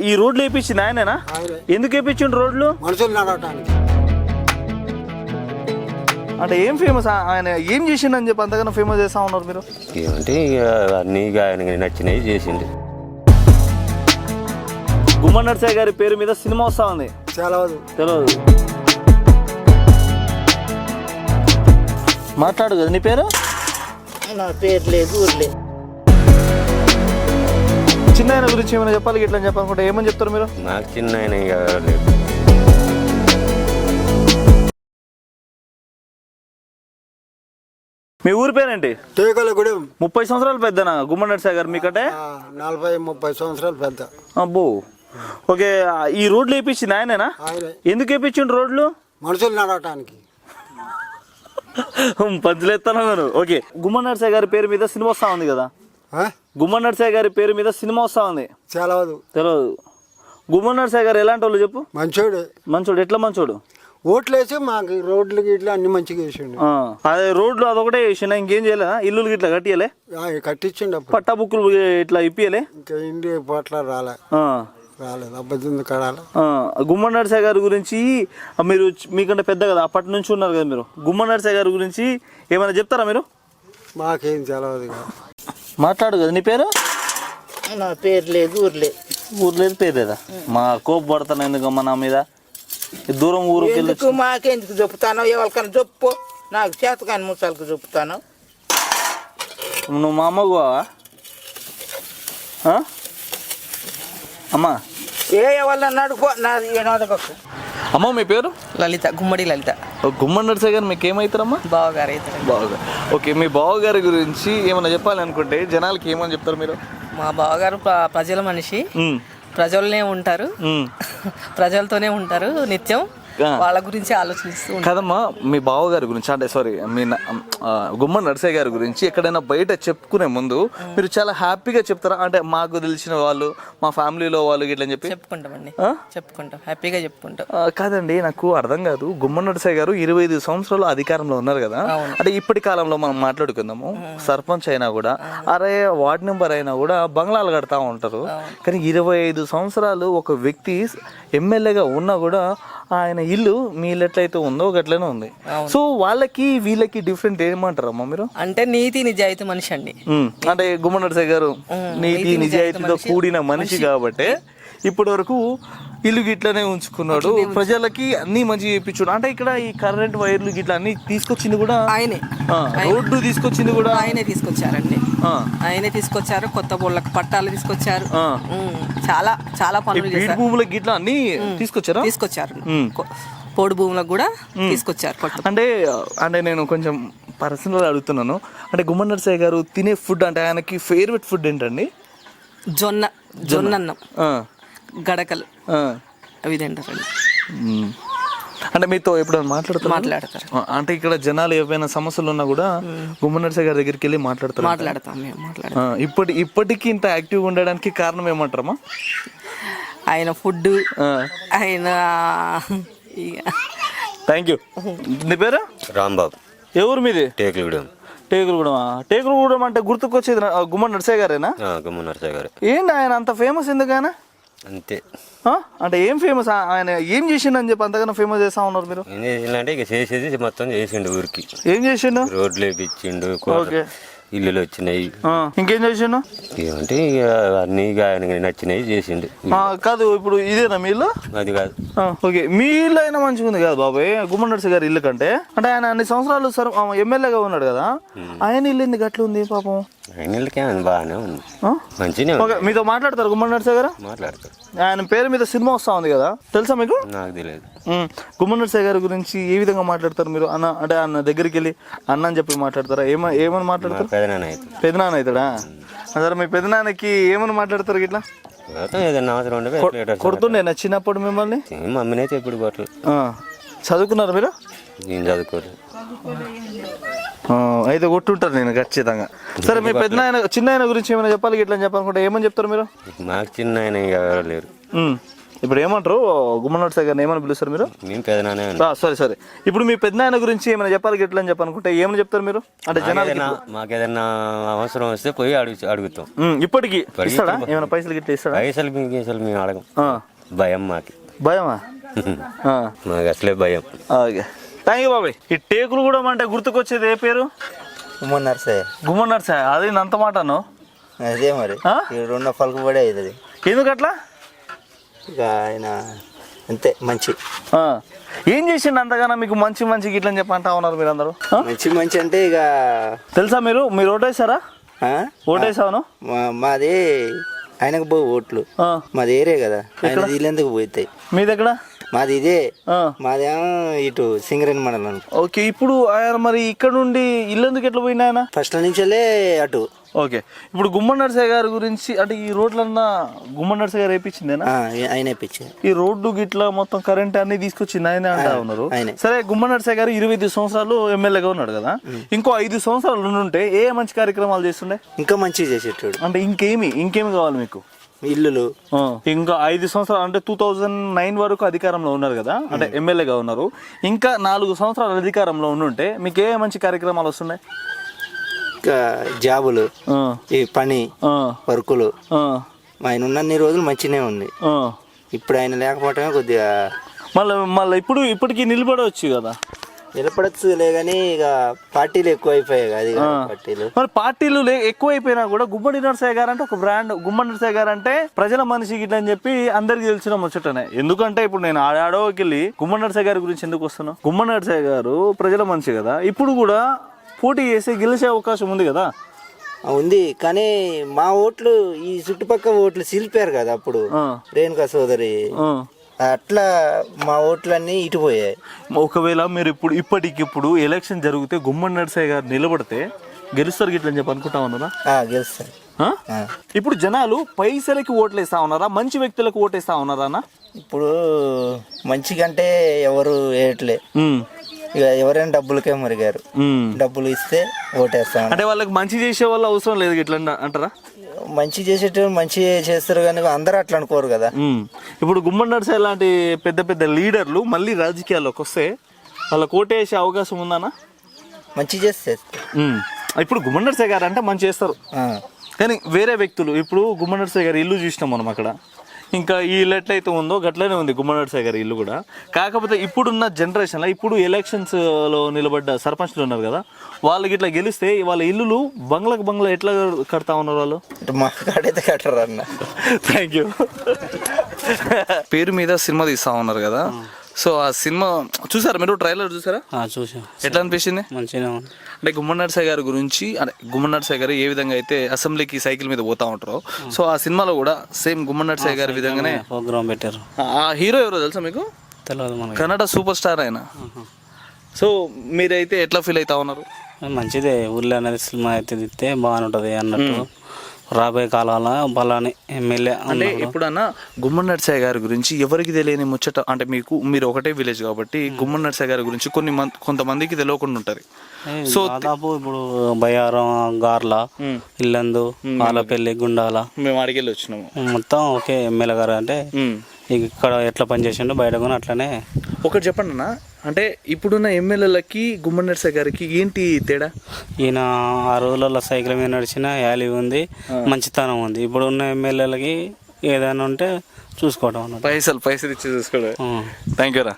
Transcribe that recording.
ఈ రోడ్లు వేయించింది ఆయనేనా? ఎందుకు వేయించిండు రోడ్లు? మనుషులు నడవటానికి. అంటే ఏం ఫేమస్ ఆయన ఏం చేసిండని చెప్పి అంతగానో ఫేమస్ చేస్తా ఉన్నారు మీరు? ఏమంటే అన్నీ ఆయనకి నచ్చినవి చేసిండు. గుమ్మడి నరసయ్య గారి పేరు మీద సినిమా వస్తా ఉంది. తెలియదు. మాట్లాడు కదా. నీ పేరు? నా పేరు లేదు, ఊరు లేదు. చిన్న ఆయన గురించి ఏమైనా చెప్పాలి ఇట్లా చెప్పాలనుకుంటే ఏమని చెప్తారు మీరు? నాకు చిన్న ఆయన లేదు. మీ ఊరి పేరేంటి? టేకలగూడెం. 30 సంవత్సరాలు పెద్దనా గుమ్మడి నరసయ్య గారు మీకంటే? 40-30 సంవత్సరాలు పెద్ద. అబ్బో. ఓకే, ఈ రోడ్లు వేయించింది ఆయనేనా? ఎందుకు వేయించిండు రోడ్లు? మనుషులు నడవటానికి. పంచులేస్తాను. ఓకే, గుమ్మడి నరసయ్య గారి పేరు మీద సినిమా వస్తా ఉంది కదా? గుమ్మడి నరసయ్య గారి పేరు మీద సినిమా వస్తా ఉంది. తెలియదు. గుమ్మడి నరసయ్య గారు ఎలాంటి వాళ్ళు చెప్పు? మంచోడు. ఎట్లా మంచోడు? ఓట్లేసి మాకు రోడ్లు గిట్లా అన్ని మంచిగా వేసిండు. అదే రోడ్లు అదొకటే వేసిండ, ఇంకేం చేయలేదా? ఇల్లులు గిట్లా కట్టియలే? కట్టించిండు. పట్టా బుక్కులు ఇట్లా ఇప్పియలే? ఇంకా ఇంటి పోట్ల రాలేదు. అబ్బద్దు కడాలి. గుమ్మడి నరసయ్య గారి గురించి మీరు మీకంటే పెద్ద కదా, అప్పటి నుంచి ఉన్నారు కదా మీరు. గుమ్మడి నరసయ్య గారి గురించి ఏమైనా చెప్తారా మీరు? మాకేం తెలియదు. మాట్లాడు కదా. నీ పేరు? నా పేరు లేదు, ఊరు లేదు. ఊరు లేదు, పేరు లేదా? మా కోప పడతాను ఎందుకమ్మా నా మీద. దూరం ఊరికి వెళ్ళి మాకెందుకు చెప్పుతాను? ఎవరికైనా చెప్పు. నాకు చేత కానీ ముసలికి చెప్పుతాను. నువ్వు మా అమ్మకు అమ్మా వాళ్ళని అడుగు. అమ్మ మీ పేరు? లలిత. గుమ్మడి లలిత. గుమ్మడి నరసయ్య గారు మీకు ఏమవుతారమ్మా? బావగారు అవుతారు. బావగారు. ఓకే, మీ బావగారి గురించి ఏమైనా చెప్పాలి అనుకుంటే జనాలకి ఏమని చెప్తారు మీరు? మా బావగారు ప్రజల మనిషి, ప్రజలనే ఉంటారు, ప్రజలతోనే ఉంటారు నిత్యం. వాళ్ళ గురించి ఆలోచిస్తూ కదమ్మా. మీ బావగారి గురించి అంటే సారీ మీ గుమ్మడి నరసయ్య గారి గురించి ఎక్కడైనా బయట చెప్పుకునే ముందు మీరు చాలా హ్యాపీగా చెప్తారా? అంటే మాకు తెలిసిన వాళ్ళు, మా ఫ్యామిలీలో వాళ్ళు ఇట్లా చెప్పి చెప్పుకుంటామండి. చెప్పుకుంటాం, హ్యాపీగా చెప్పుకుంటాం. కాదండి, నాకు అర్థం కాదు. గుమ్మడి నరసయ్య గారు 25 సంవత్సరాలు అధికారంలో ఉన్నారు కదా. అంటే ఇప్పటి కాలంలో మనం మాట్లాడుకుందాము, సర్పంచ్ అయినా కూడా, అరే వార్డ్ మెంబర్ అయినా కూడా బంగ్లాలు కడతా ఉంటారు. కానీ 25 సంవత్సరాలు ఒక వ్యక్తి ఎమ్మెల్యేగా ఉన్నా కూడా ఆయన ఇల్లు మీ ఇల్లు ఎట్లయితే ఉందో గట్లనే ఉంది. సో వాళ్ళకి వీళ్ళకి డిఫరెంట్ ఏమంటారు అమ్మా మీరు? అంటే నీతి నిజాయితీ మనిషి అండి. అంటే గుమ్మడి నరసయ్య గారు నీతి నిజాయితీతో కూడిన మనిషి కాబట్టి ఇప్పటి వరకు ఇల్లు గిట్లనే ఉంచుకున్నాడు, ప్రజలకి అన్ని మంచి చేయించుడు. అంటే ఇక్కడ ఈ కరెంట్ వైర్లు గిట్లా అన్ని తీసుకొచ్చింది కూడా ఆయనే, రోడ్డు తీసుకొచ్చింది కూడా ఆయనే తీసుకొచ్చారండి. ఆయనే తీసుకొచ్చారు. కొత్త బోళ్ళకి పట్టాలు తీసుకొచ్చారు. చాలా చాలా పనులు చేశారు. భూములకు గిట్లా అన్ని తీసుకొచ్చారు. పోడు భూములకు కూడా తీసుకొచ్చారు. అంటే నేను కొంచెం పర్సనల్ అడుగుతున్నాను. అంటే గుమ్మడి నరసయ్య గారు తినే ఫుడ్ అంటే ఆయనకి ఫేవరెట్ ఫుడ్ ఏంటండి? జొన్న అన్నం, గడకలు అవి తింటారండి. అంటే మీతో ఎప్పుడు మాట్లాడతారు? అంటే ఇక్కడ జనాలు ఏవైనా సమస్యలు ఉన్నా కూడా గుమ్మడి నరసయ్య గారి దగ్గరికి వెళ్ళి మాట్లాడతాం. ఇప్పటికీ ఇంత యాక్టివ్గా ఉండడానికి కారణం ఏమంటారమ్మా? ఆయన ఫుడ్, ఆయన. Thank you. నీ పేరు? రాంబాబు. ఎవరు మీది? టేకులగూడెం అంటే గుర్తుకొచ్చేది గుమ్మడి నరసయ్య గారేనా? గుమ్మడి నరసయ్య గారు. ఏంటి ఆయన అంత ఫేమస్ ఎందుకైనా? అంతే. అంటే ఏం ఫేమస్? ఆయన ఏం చేసిండు చెప్పి అంతగానో ఫేమస్ చేస్తా ఉన్నారు మీరు? ఏం చేసిండే ఇక చేసేది మొత్తం చేసిండు. ఊరికి ఏం చేసిండు? రోడ్లు వేయించిండు, ఇల్లులు వచ్చినాయి. ఇంకేం చేసిండు? ఏమంటే ఇక అన్నీ ఆయనకి నచ్చినవి చేసిండు. కాదు, ఇప్పుడు ఇదేనా మీ ఇల్లు? అది కాదు. ఓకే, మీ ఇల్లు అయినా మంచిగా ఉంది కాదు బాబాయ్. గుమ్మడి నరసయ్య గారి ఇల్లు కంటే అంటే ఆయన అన్ని సంవత్సరాలు ఎమ్మెల్యేగా ఉన్నాడు కదా, ఆయన ఇల్లు ఎందుకు అట్లా ఉంది పాపం? ఆయన ఇల్లుకే బాగానే ఉంది, మంచిగా. మీతో మాట్లాడతారు గుమ్మడి నరసయ్య గారు? మాట్లాడతారు. ఆయన పేరు మీద సినిమా వస్తా ఉంది కదా, తెలుసా మీకు? నాకు తెలియదు. గుమ్మడి నరసయ్య గారి గురించి ఏ విధంగా మాట్లాడతారు మీరు? అన్న అంటే అన్న దగ్గరికి వెళ్ళి అన్న అని చెప్పి మాట్లాడతారా? ఏమని మాట్లాడతారు? పెదనాన్న అవుతాడా? సరే, మీ పెదనాన్నకి ఏమని మాట్లాడతారు ఇట్లా? ఏదైనా అవసరం ఉంటే కొడుతుండే నచ్చినప్పుడు మిమ్మల్ని? మమ్మీనైతే ఎప్పుడు కొట్టలేదు. చదువుకున్నారు మీరు? నేను చదువుకోలేదు. అయితే కొట్టుంటారు నేను ఖచ్చితంగా. సరే, మీ చిన్న ఆయన గురించి ఏమైనా చెప్పాలి ఇట్లా చెప్పాలనుకుంటే ఏమని చెప్తారు మీరు? మాకు చిన్న ఆయన ఎవరు లేరు. ఇప్పుడు ఏమంటారు గుమ్మడి నరసయ్య గారిని ఏమని పిలుస్తారు మీరు? మేము పెదనానే సరే ఇప్పుడు మీ పెద్దనాయన గురించి ఏమైనా చెప్పాలి ఎట్లా అని చెప్పనుకుంటే ఏమని చెప్తారు మీరు? అంటే జనాలు మాకేదన్నా అవసరం వస్తే పోయి అడుగుతాం. ఇప్పటికి ఇస్తాడా ఏమైనా పైసలు గిట్లా ఇస్తాడా? పైసలు మేము అడగం, భయం మాకి. భయమా? మాకు అసలే భయం. ఓకే, థ్యాంక్ యూ బాబాయ్. ఈ టేకులు కూడా అంటే గుర్తుకొచ్చేది ఏ పేరు? గుమ్మడి నరసయ్య. గుమ్మడి నరసయ్య, అది అంత మాటను అదే మరి రెండు పలుకుబడి అవుతుంది. ఎందుకట్లా? ఇక ఆయన అంతే మంచి. ఏం చేసిండు అంతగానో మీకు మంచి గిట్లని చెప్పి అంటా ఉన్నారు మీరు అందరూ? మంచి అంటే ఇక తెలుసా మీరు ఓటేసారా? ఓటేసాను. మాది ఆయనకు పోయి ఓట్లు, మాది ఏరే కదా, ఆయన వీళ్ళెందుకు పోతాయి. మీ దగ్గర? మాది ఇదే, మాదేమో ఇటు సింగరేణి మండలం. ఓకే, ఇప్పుడు ఆయన మరి ఇక్కడ నుండి ఇల్లు ఎందుకు ఎట్లా పోయినా ఆయన? ఫస్ట్ నుంచి అటు. ఓకే, ఇప్పుడు గుమ్మడి నరసయ్య గారి గురించి అంటే ఈ రోడ్లన్నా గుమ్మడి నరసయ్య గారు వేయించిందేనా? ఆయన వేయించారు. ఈ రోడ్డు గిట్లా మొత్తం కరెంట్ అన్ని తీసుకొచ్చింది ఆయన అంటా ఉన్నారు. సరే, గుమ్మడి నరసయ్య గారు 25 సంవత్సరాలు ఎమ్మెల్యేగా ఉన్నాడు కదా, ఇంకో 5 సంవత్సరాలు ఉంటే ఏ మంచి కార్యక్రమాలు చేస్తుండే? ఇంకా మంచిగా చేసేటాడు. అంటే ఇంకేమి కావాలి మీకు? ఇల్లులు. ఇంకా 5 సంవత్సరాలు అంటే 2009 వరకు అధికారంలో ఉన్నారు కదా, అంటే ఎమ్మెల్యేగా ఉన్నారు. ఇంకా 4 సంవత్సరాలు అధికారంలో ఉండుంటే మీకు ఏ మంచి కార్యక్రమాలు వస్తున్నాయి? జాబులు, ఈ పని, వర్కులు. ఆయన ఉన్నన్ని రోజులు మంచిగానే ఉంది. ఇప్పుడు ఆయన లేకపోవటమే కొద్దిగా మళ్ళీ ఇప్పటికి నిలబడవచ్చు కదా. నిలబడచ్చులే కానీ ఇక పార్టీలు ఎక్కువ అయిపోయాయి. అది మరి పార్టీలు ఎక్కువైపోయినా కూడా గుమ్మడి నరసయ్య గారు అంటే ఒక బ్రాండ్. గుమ్మడి నరసయ్య గారు అంటే ప్రజల మనిషి గిట్ల అని చెప్పి అందరికి తెలిసిన ముచ్చటనే. ఎందుకంటే ఇప్పుడు నేను ఆడోకి వెళ్ళి గుమ్మడి నరసయ్య గారి గురించి ఎందుకు వస్తాను? గుమ్మడి నరసయ్య గారు ప్రజల మనిషి కదా, ఇప్పుడు కూడా పోటీ చేసి గెలిచే అవకాశం ఉంది కదా. ఉంది, కానీ మా ఓట్లు ఈ చుట్టుపక్కల ఓట్లు సిలిపారు కదా అప్పుడు రేణుకా సోదరి, అట్లా మా ఓట్లన్నీ ఇటు పోయాయి. ఒకవేళ మీరు ఇప్పటికిప్పుడు ఎలక్షన్ జరిగితే గుమ్మడి నరసయ్య గారు నిలబడితే గెలుస్తారు గిట్ల అని చెప్పి అనుకుంటా ఉన్నారా? గెలుస్తారు. ఇప్పుడు జనాలు పైసలకి ఓట్లేస్తా ఉన్నారా, మంచి వ్యక్తులకు ఓటేస్తా ఉన్నారా అన్న? ఇప్పుడు మంచిగంటే ఎవరు వేయట్లే, ఇక ఎవరైనా డబ్బులకే మురిగారు. డబ్బులు ఇస్తే ఓటేస్తాం. అంటే వాళ్ళకి మంచి చేసే వాళ్ళు అవసరం లేదు ఇట్లా అంటారా? మంచి చేసేటప్పుడు మంచి చేస్తారు కానీ అందరూ అట్లా అనుకోరు కదా. ఇప్పుడు గుమ్మడి నరసయ్య లాంటి పెద్ద లీడర్లు మళ్ళీ రాజకీయాల్లోకి వస్తే వాళ్ళకి ఓటేసే అవకాశం ఉందన్నా? మంచి చేస్తే ఇప్పుడు గుమ్మడి నరసయ్య గారు అంటే మంచి చేస్తారు, కానీ వేరే వ్యక్తులు ఇప్పుడు గుమ్మడి నరసయ్య గారి ఇల్లు చూసినాం మనం అక్కడ. ఇంకా ఈ ఇల్లు ఎట్లయితే ఉందో గట్లనే ఉంది గుమ్మడి నరసయ్య గారి ఇల్లు కూడా. కాకపోతే ఇప్పుడున్న జనరేషన్లో ఇప్పుడు ఎలక్షన్స్లో నిలబడ్డ సర్పంచ్లు ఉన్నారు కదా, వాళ్ళకి ఇట్లా గెలిస్తే వాళ్ళ ఇల్లులు బంగ్లా ఎట్లా కడతా ఉన్నారు వాళ్ళు? మా కాడైతే కట్టరు అన్న. Thank you. పేరు మీద సినిమా తీస్తా ఉన్నారు కదా, సో ఆ సినిమా చూసారా మీరు? ట్రైలర్ చూసారా? చూసాం. ఎట్లా అనిపించింది? మంచిగా ఉంది. అంటే గుమ్మడి నరసయ్య గారి గురించి, అంటే గుమ్మడి నరసయ్య గారు ఏ విధంగా అయితే అసెంబ్లీకి సైకిల్ మీద పోతా ఉంటారో, సో ఆ సినిమాలో కూడా సేమ్ గుమ్మడి నరసయ్య గారి విధంగానే ప్రోగ్రామ్ పెట్టారు. ఆ హీరో ఎవరో తెలుసా మీకు? తెలియదు. కన్నడ సూపర్ స్టార్ ఆయన. సో మీరైతే ఎట్లా ఫీల్ అవుతా ఉన్నారు? మంచిదే, ఊర్లో అనేది సినిమా అయితే తిస్తే బాగుంటుంది అన్నట్టు. రాబోయే కాలంలో బలాని ఎమ్మెల్యే అంటే ఇప్పుడన్నా గుమ్మడి నరసయ్య గారి గురించి ఎవరికి తెలియని ముచ్చట, అంటే మీరు ఒకటే విలేజ్ కాబట్టి గుమ్మడి నరసయ్య గారి గురించి కొంతమందికి తెలియకుండా ఉంటుంది. సో దాదాపు ఇప్పుడు బయ్యారం, గార్ల, ఇల్లందు, ఆలపల్లి, గుండాల మేము అడిగెళ్ళి వచ్చినాము మొత్తం ఒకే ఎమ్మెల్యే గారు. అంటే ఇక్కడ ఎట్లా పనిచేసిండో బయట కూడా అట్లనే. ఒకటి చెప్పండి అన్న, అంటే ఇప్పుడున్న ఎమ్మెల్యేలకి గుమ్మడి నరసయ్య గారికి ఏంటి తేడా? ఈయన ఆ రోజులలో సైకిల్ మీద నడిచిన యాలి ఉంది, మంచితనం ఉంది. ఇప్పుడు ఉన్న ఎమ్మెల్యేలకి ఏదైనా ఉంటే చూసుకోవడం, పైసలు ఇచ్చి చూసుకోవడం. థ్యాంక్ యూ రా.